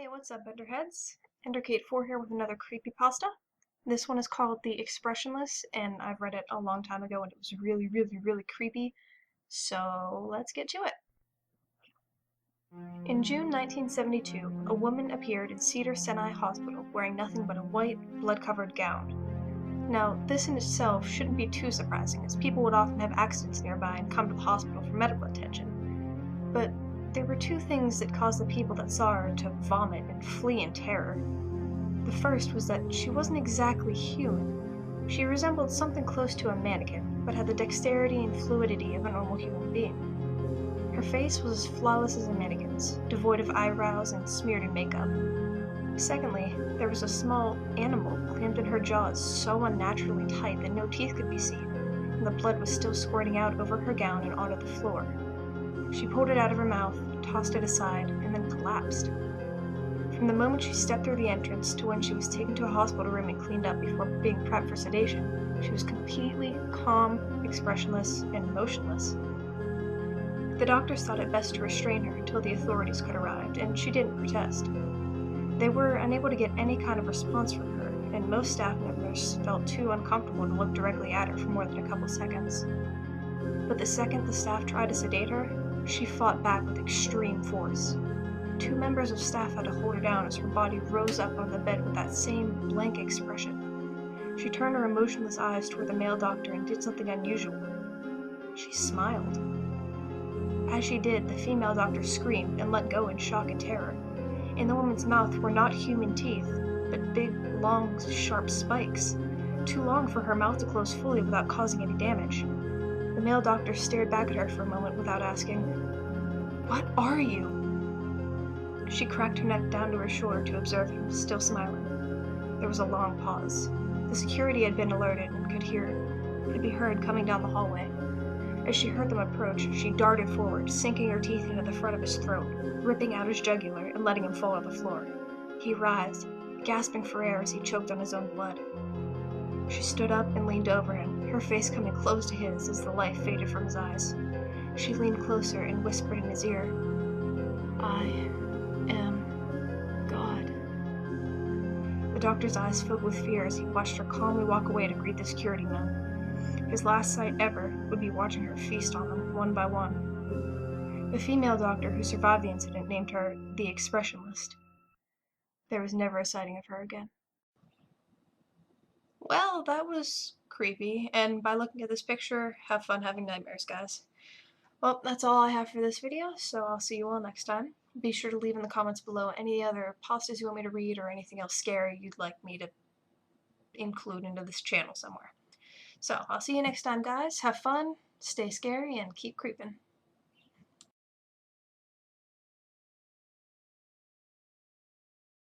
Hey, what's up, Enderheads? Enderkate4 here with another creepypasta. This one is called The Expressionless, and I've read it a long time ago and it was really creepy, so let's get to it. In June 1972, a woman appeared in Cedar Sinai Hospital wearing nothing but a white, blood-covered gown. Now, this in itself shouldn't be too surprising, as people would often have accidents nearby and come to the hospital for medical attention. But there were two things that caused the people that saw her to vomit and flee in terror. The first was that she wasn't exactly human. She resembled something close to a mannequin, but had the dexterity and fluidity of a normal human being. Her face was as flawless as a mannequin's, devoid of eyebrows and smeared in makeup. Secondly, there was a small animal clamped in her jaws so unnaturally tight that no teeth could be seen, and the blood was still squirting out over her gown and onto the floor. She pulled it out of her mouth, tossed it aside, and then collapsed. From the moment she stepped through the entrance to when she was taken to a hospital room and cleaned up before being prepped for sedation, she was completely calm, expressionless, and motionless. The doctors thought it best to restrain her until the authorities could arrive, and she didn't protest. They were unable to get any kind of response from her, and most staff members felt too uncomfortable to look directly at her for more than a couple seconds. But the second the staff tried to sedate her, she fought back with extreme force. Two members of staff had to hold her down as her body rose up on the bed with that same blank expression. She turned her emotionless eyes toward the male doctor and did something unusual. She smiled. As she did, the female doctor screamed and let go in shock and terror. In the woman's mouth were not human teeth, but big, long, sharp spikes, too long for her mouth to close fully without causing any damage. The male doctor stared back at her for a moment without asking, "What are you?" She cracked her neck down to her shoulder to observe him, still smiling. There was a long pause. The security had been alerted and could be heard coming down the hallway. As she heard them approach, she darted forward, sinking her teeth into the front of his throat, ripping out his jugular and letting him fall to the floor. He writhed, gasping for air as he choked on his own blood. She stood up and leaned over him, her face coming close to his as the light faded from his eyes. She leaned closer and whispered in his ear, "I am God." The doctor's eyes filled with fear as he watched her calmly walk away to greet the security men. His last sight ever would be watching her feast on them, one by one. The female doctor who survived the incident named her the Expressionless. There was never a sighting of her again. Well, that was creepy, and by looking at this picture, have fun having nightmares, guys. Well, that's all I have for this video, so I'll see you all next time. Be sure to leave in the comments below any other pastas you want me to read or anything else scary you'd like me to include into this channel somewhere. So, I'll see you next time, guys. Have fun, stay scary, and keep creeping.